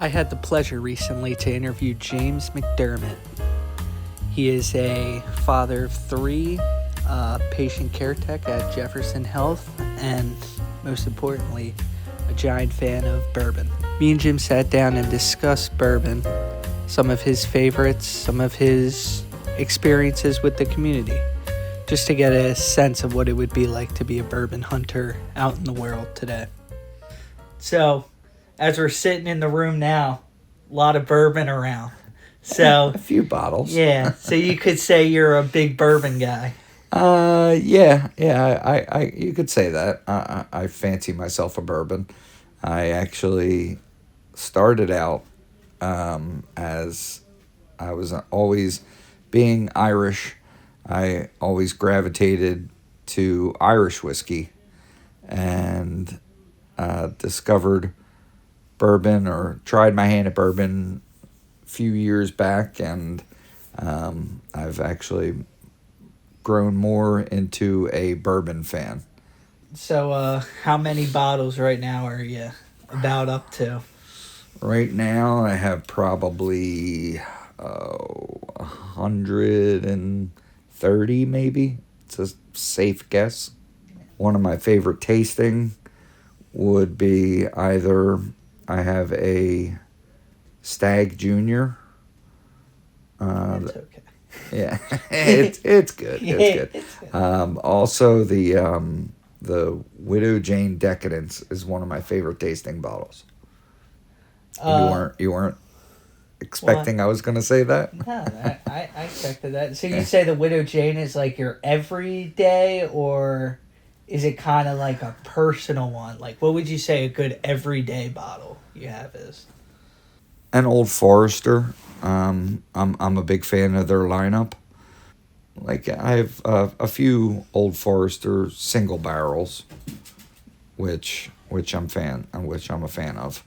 I had the pleasure recently to interview James McDermott. He is a father of three, patient care tech at Jefferson Health, and most importantly, a giant fan of bourbon. Me and Jim sat down and discussed bourbon, some of his favorites, some of his experiences with the community, just to get a sense of what it would be like to be a bourbon hunter out in the world today. So, as we're sitting in the room now, a lot of bourbon around. So, A few bottles. yeah, so you could say you're a big bourbon guy. Yeah. You could say that. I fancy myself a bourbon. I actually started out as I was always being Irish. I always gravitated to Irish whiskey and discovered bourbon or tried my hand at bourbon a few years back, and I've actually grown more into a bourbon fan. So, how many bottles right now are you about up to? Right now, I have probably 130, maybe. It's a safe guess. One of my favorite tasting would be either I have a Stag Junior. It's okay. Yeah, it's good. It's good. It's good. Also, the Widow Jane Decadence is one of my favorite tasting bottles. You weren't expecting I was going to say that? No, I expected that. So you say the Widow Jane is like your everyday, or is it kind of like a personal one? Like, what would you say a good everyday bottle you have is? An Old Forester. I'm a big fan of their lineup. Like I have a few Old Forester single barrels, which I'm a fan of.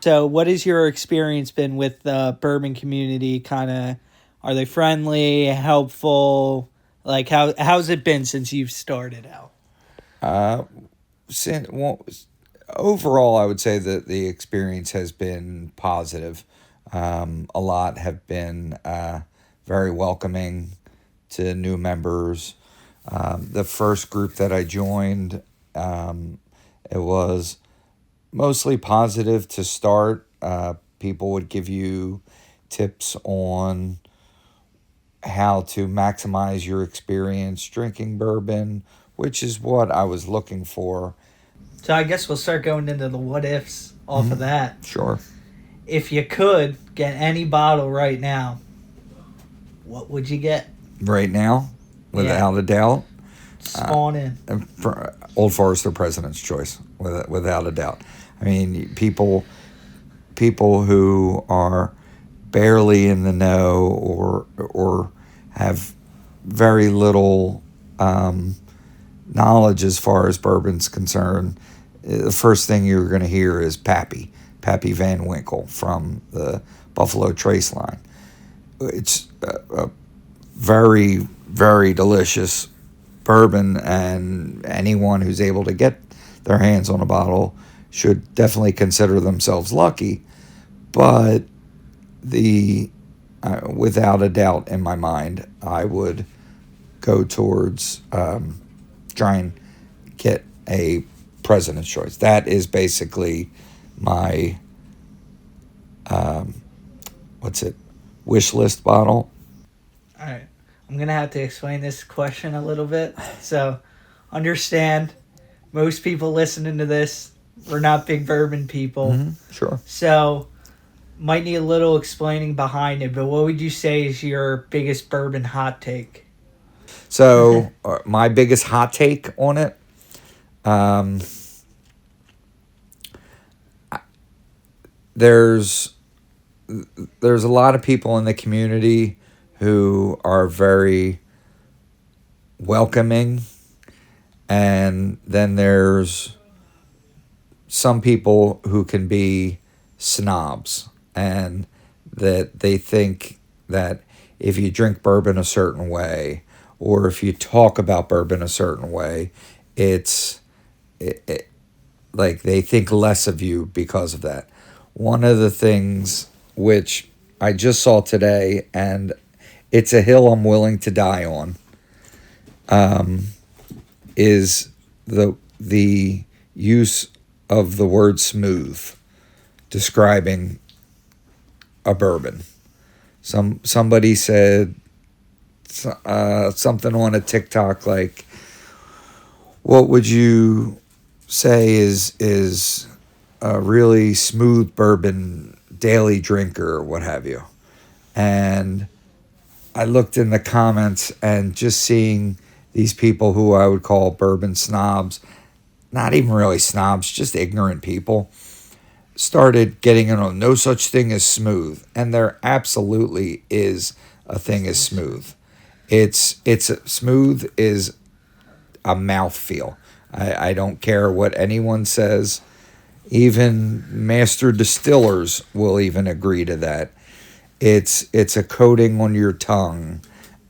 So, what has your experience been with the bourbon community? Kind of, are they friendly, helpful? Like, how's it been since you've started out? Overall, I would say that the experience has been positive. A lot have been very welcoming to new members. The first group that I joined, it was mostly positive to start. People would give you tips on how to maximize your experience drinking bourbon, which is what I was looking for. So, I guess we'll start going into the what ifs off of that. Sure. If you could get any bottle right now, what would you get? Right now, without a doubt, Spawn in. Old Forester President's Choice, without a doubt. I mean, people who are barely in the know or have very little knowledge as far as bourbon's concerned, the first thing you're going to hear is Pappy Van Winkle from the Buffalo Trace line. It's a very, very delicious bourbon, and anyone who's able to get their hands on a bottle should definitely consider themselves lucky. But without a doubt in my mind, I would go towards try and get a President's Choice. That is basically my wish list bottle. All right. I'm going to have to explain this question a little bit. So, understand, most people listening to this, we're not big bourbon people. Mm-hmm, sure. So, might need a little explaining behind it, but what would you say is your biggest bourbon hot take? So, my biggest hot take on it, there's a lot of people in the community who are very welcoming, and then there's some people who can be snobs, and that they think that if you drink bourbon a certain way or if you talk about bourbon a certain way, like they think less of you because of that. one of the things which I just saw today, and it's a hill I'm willing to die on, is the use of the word smooth describing a bourbon. Somebody said something on a TikTok like, "What would you say is a really smooth bourbon daily drinker or what have you?" And I looked in the comments and just seeing these people who I would call bourbon snobs, not even really snobs, just ignorant people, started getting in on no such thing as smooth. And there absolutely is a thing as smooth. Smooth is a mouthfeel. I don't care what anyone says. Even master distillers will even agree to that. It's a coating on your tongue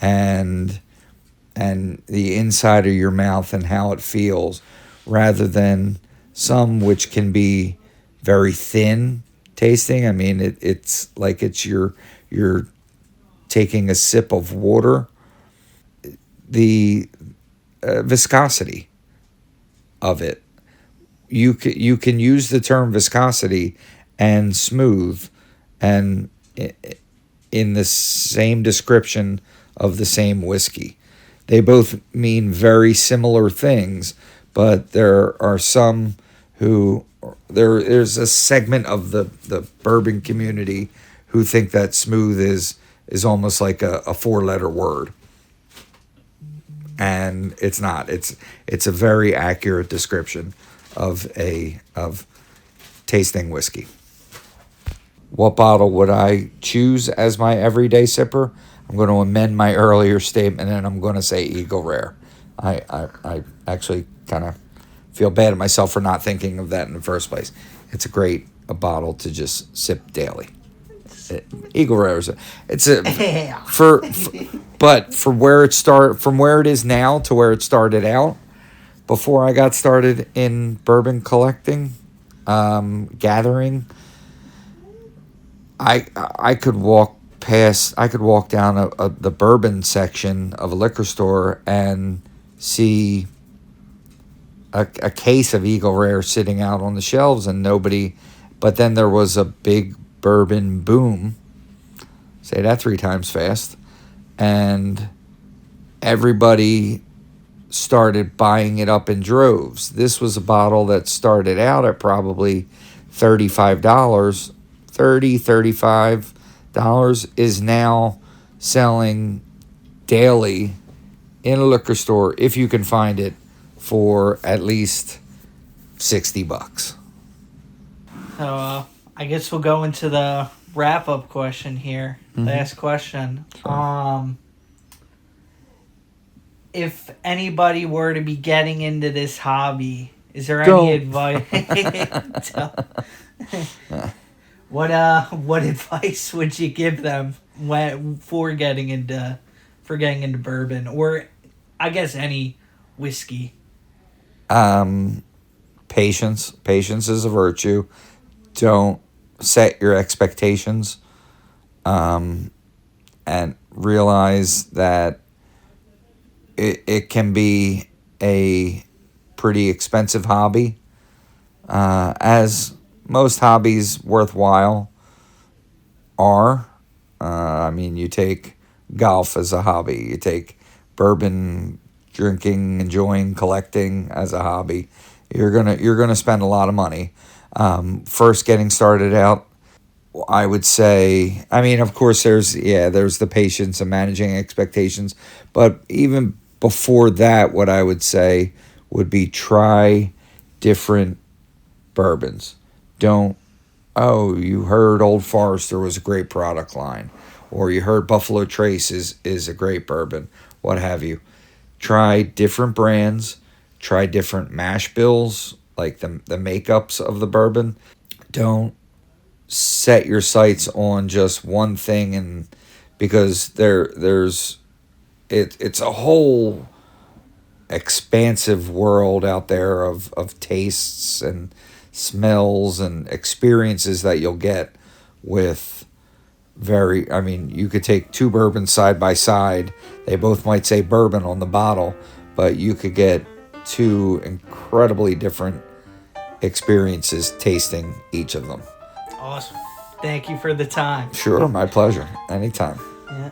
and the inside of your mouth and how it feels, rather than some which can be very thin tasting. I mean, it's like you're taking a sip of water. The viscosity of it. You can use the term viscosity and smooth and in the same description of the same whiskey. They both mean very similar things, but there are some who there's a segment of the bourbon community who think that smooth is almost like a four-letter word. And it's not. It's a very accurate description of tasting whiskey. What bottle would I choose as my everyday sipper? I'm going to amend my earlier statement and I'm going to say Eagle Rare. I actually kind of feel bad at myself for not thinking of that in the first place. It's a bottle to just sip daily. Eagle Rare is but from where it is now to where it started out, before I got started in bourbon collecting, gathering, I could walk down the bourbon section of a liquor store and see a case of Eagle Rare sitting out on the shelves and nobody, but then there was a big bourbon boom, say that 3 times fast, and everybody started buying it up in droves. This was a bottle that started out at probably $35, $35 is now selling daily in a liquor store, if you can find it, for at least $60. So I guess we'll go into the wrap-up question here. Last question. Sure. If anybody were to be getting into this hobby, is there any advice? What advice would you give them for getting into bourbon, or I guess any whiskey? Patience. Patience is a virtue. Don't set your expectations, and realize that it can be a pretty expensive hobby, as most hobbies worthwhile are. I mean, you take golf as a hobby, you take bourbon drinking, enjoying, collecting as a hobby. You're gonna spend a lot of money. First getting started out, I would say, I mean, of course, there's the patience and managing expectations, but even before that, what I would say would be try different bourbons. You heard Old Forester was a great product line, or you heard Buffalo Trace is a great bourbon, what have you. Try different brands, try different mash bills, like the makeups of the bourbon. Don't set your sights on just one thing, and because it's a whole expansive world out there of tastes and smells and experiences that you'll get with you could take two bourbons side by side. They both might say bourbon on the bottle, but you could get two incredibly different experiences tasting each of them. Awesome. Thank you for the time. Sure, my pleasure. Anytime. Yeah.